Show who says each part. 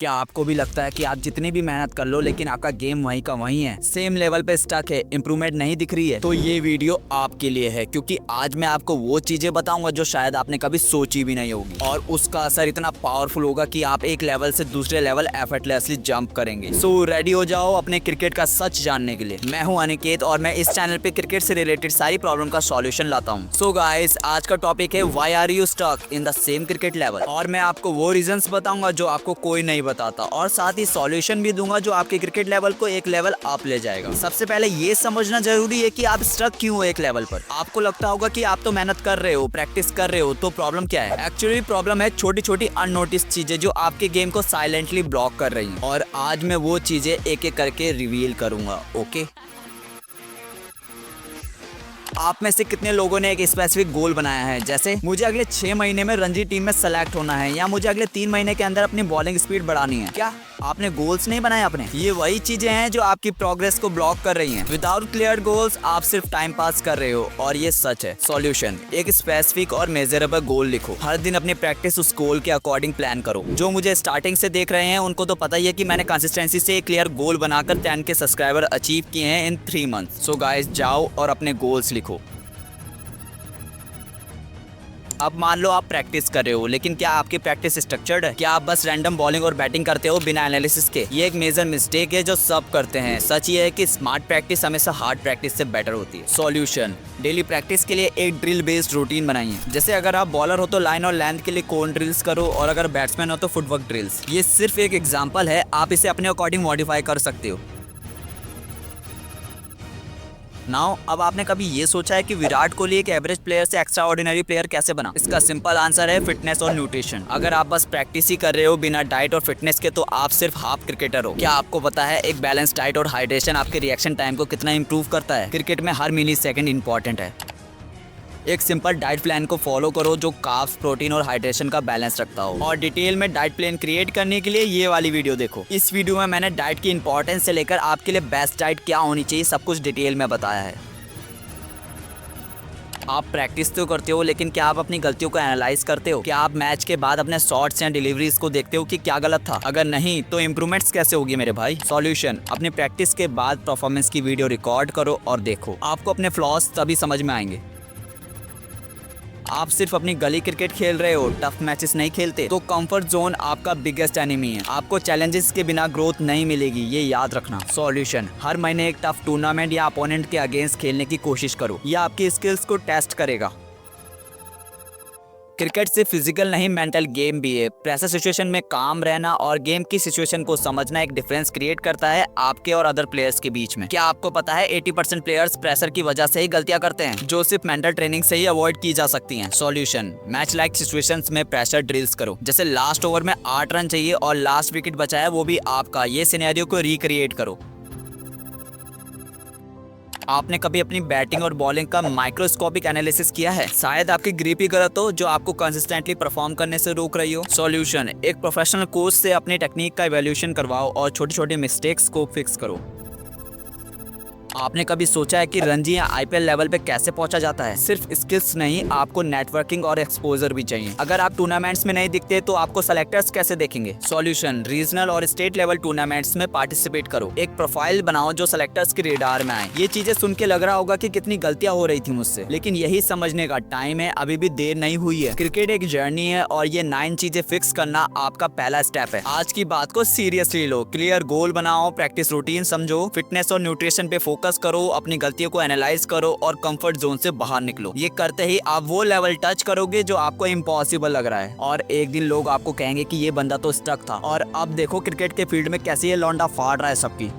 Speaker 1: क्या आपको भी लगता है कि आप जितनी भी मेहनत कर लो लेकिन आपका गेम वहीं का वहीं है, सेम लेवल पे स्टक है, इंप्रूवमेंट नहीं दिख रही है? तो ये वीडियो आपके लिए है, क्योंकि आज मैं आपको वो चीजें बताऊंगा जो शायद आपने कभी सोची भी नहीं होगी, और उसका असर इतना पावरफुल होगा कि आप एक लेवल से दूसरे लेवल एफर्टलेसली जंप करेंगे। सो रेडी हो जाओ अपने क्रिकेट का सच जानने के लिए। मैं हूं अनिकेत और मैं इस चैनल पे क्रिकेट से रिलेटेड सारी प्रॉब्लम का सॉल्यूशन लाता हूं। सो गाइस, आज का टॉपिक है why are you stuck in the same cricket level, और मैं आपको वो रीजंस बताऊंगा जो आपको कोई नहीं बताता, और साथ ही सॉल्यूशन भी दूंगा जो आपके क्रिकेट लेवल को एक लेवल अप ले जाएगा। सबसे पहले ये समझना जरूरी है कि आप स्टक क्यों हो एक लेवल पर। आपको लगता होगा कि आप तो मेहनत कर रहे हो, प्रैक्टिस कर रहे हो, तो प्रॉब्लम क्या है? एक्चुअली प्रॉब्लम है छोटी छोटी अननोटिस चीजें जो आपके गेम को साइलेंटली ब्लॉक कर रही हैं, और आज मैं वो चीजें एक एक करके रिवील करूंगा। ओके, आप में से कितने लोगों ने एक स्पेसिफिक गोल बनाया है, जैसे मुझे अगले 6 महीने में रणजी टीम में सेलेक्ट होना है, या मुझे अगले 3 महीने के अंदर अपनी बॉलिंग स्पीड बढ़ानी है? क्या आपने गोल्स नहीं बनाए अपने? ये वही चीजें हैं जो आपकी प्रोग्रेस को ब्लॉक कर रही हैं। विदाउट क्लियर गोल्स आप सिर्फ टाइम पास कर रहे हो, और ये सच है। सॉल्यूशन: एक स्पेसिफिक और मेजरेबल गोल लिखो। हर दिन अपनी प्रैक्टिस उस गोल के अकॉर्डिंग प्लान करो। जो मुझे स्टार्टिंग से देख रहे हैं उनको तो पता ही है कि मैंने कंसिस्टेंसी से एक क्लियर गोल बनाकर 10 के सब्सक्राइबर अचीव किए हैं इन 3 मंथ। सो गाइस, जाओ और अपने गोल्स लिखो। अब मान लो आप प्रैक्टिस कर रहे हो, लेकिन क्या आपकी प्रैक्टिस स्ट्रक्चर्ड है? क्या आप बस रैंडम बॉलिंग और बैटिंग करते हो बिना एनालिसिस के? ये एक मेजर मिस्टेक है जो सब करते हैं। सच ये है कि स्मार्ट प्रैक्टिस हमेशा हार्ड प्रैक्टिस से बेटर होती है। सॉल्यूशन: डेली प्रैक्टिस के लिए एक ड्रिल बेस्ड रूटीन बनाइए। जैसे अगर आप बॉलर हो तो लाइन और लेंथ के लिए कोन ड्रिल्स करो, और अगर बैट्समैन हो तो फुटवर्क ड्रिल्स। ये सिर्फ एक एग्जाम्पल है, आप इसे अपने अकॉर्डिंग मॉडिफाई कर सकते हो। नाउ, अब आपने कभी ये सोचा है कि विराट कोहली एक एवरेज प्लेयर से एक्स्ट्रा ऑर्डिनरी प्लेयर कैसे बना? इसका सिंपल आंसर है फिटनेस और न्यूट्रिशन। अगर आप बस प्रैक्टिस ही कर रहे हो बिना डाइट और फिटनेस के, तो आप सिर्फ हाफ क्रिकेटर हो। क्या आपको पता है एक बैलेंस डाइट और हाइड्रेशन आपके रिएक्शन टाइम को कितना इंप्रूव करता है? क्रिकेट में हर मिली सेकेंड इंपॉर्टेंट है। एक सिंपल डाइट प्लान को फॉलो करो जो कार्ब्स, प्रोटीन और हाइड्रेशन का बैलेंस रखता हो। और डिटेल में डाइट प्लान क्रिएट करने के लिए ये वाली वीडियो देखो। इस वीडियो में मैंने डाइट की इंपॉर्टेंस से लेकर आपके लिए बेस्ट डाइट क्या होनी चाहिए सब कुछ डिटेल में बताया है। आप प्रैक्टिस तो करते हो, लेकिन क्या आप अपनी गलतियों को एनालाइज करते हो? क्या आप मैच के बाद अपने शॉट्स या डिलीवरीज को देखते हो कि क्या गलत था? अगर नहीं, तो इम्प्रूवमेंट्स कैसे होगी मेरे भाई? सॉल्यूशन: अपनी प्रैक्टिस के बाद परफॉर्मेंस की वीडियो रिकॉर्ड करो और देखो। आपको अपने फ्लॉज तभी समझ में आएंगे। आप सिर्फ अपनी गली क्रिकेट खेल रहे हो, टफ मैचेस नहीं खेलते, तो कंफर्ट जोन आपका बिगेस्ट एनिमी है। आपको चैलेंजेस के बिना ग्रोथ नहीं मिलेगी, ये याद रखना। सॉल्यूशन: हर महीने एक टफ टूर्नामेंट या अपोनेंट के अगेंस्ट खेलने की कोशिश करो। यह आपकी स्किल्स को टेस्ट करेगा। क्रिकेट सिर्फ फिजिकल नहीं, मेंटल गेम भी है। प्रेशर सिचुएशन में काम रहना और गेम की सिचुएशन को समझना एक डिफरेंस क्रिएट करता है आपके और अदर प्लेयर्स के बीच में। क्या आपको पता है 80% प्लेयर्स प्रेशर की वजह से ही गलतियां करते हैं, जो सिर्फ मेंटल ट्रेनिंग से ही अवॉइड की जा सकती हैं? सॉल्यूशन: मैच लाइक सिचुएशंस में प्रेशर ड्रिल्स करो। जैसे लास्ट ओवर में 8 रन चाहिए और लास्ट विकेट बचा है वो भी आपका, ये सिनेरियो को रिक्रिएट करो। आपने कभी अपनी बैटिंग और बॉलिंग का माइक्रोस्कोपिक एनालिसिस किया है? शायद आपकी ग्रिप ही गलत हो जो आपको कंसिस्टेंटली परफॉर्म करने से रोक रही हो। सॉल्यूशन: एक प्रोफेशनल कोच से अपनी टेक्निक का इवैल्यूएशन करवाओ और छोटी छोटी मिस्टेक्स को फिक्स करो। आपने कभी सोचा है कि रणजी या आईपीएल लेवल पे कैसे पहुंचा जाता है? सिर्फ स्किल्स नहीं, आपको नेटवर्किंग और एक्सपोजर भी चाहिए। अगर आप टूर्नामेंट्स में नहीं दिखते तो आपको सेलेक्टर्स कैसे देखेंगे? सॉल्यूशन: रीजनल और स्टेट लेवल टूर्नामेंट्स में पार्टिसिपेट करो। एक प्रोफाइल बनाओ जो सेलेक्टर्स के रेडार में आए। ये चीजें सुन के लग रहा होगा कि कितनी गलतियां हो रही थी मुझसे, लेकिन यही समझने का टाइम है, अभी भी देर नहीं हुई है। क्रिकेट एक जर्नी है और ये 9 चीजें फिक्स करना आपका पहला स्टेप है। आज की बात को सीरियसली लो, क्लियर गोल बनाओ, प्रैक्टिस रूटीन समझो, फिटनेस और न्यूट्रिशन पे फोकस करो, अपनी गलतियों को एनालाइज करो और कंफर्ट जोन से बाहर निकलो। ये करते ही आप वो लेवल टच करोगे जो आपको इम्पॉसिबल लग रहा है, और एक दिन लोग आपको कहेंगे कि ये बंदा तो स्टक था, और अब देखो क्रिकेट के फील्ड में कैसे ये लौंडा फाड़ रहा है सबकी।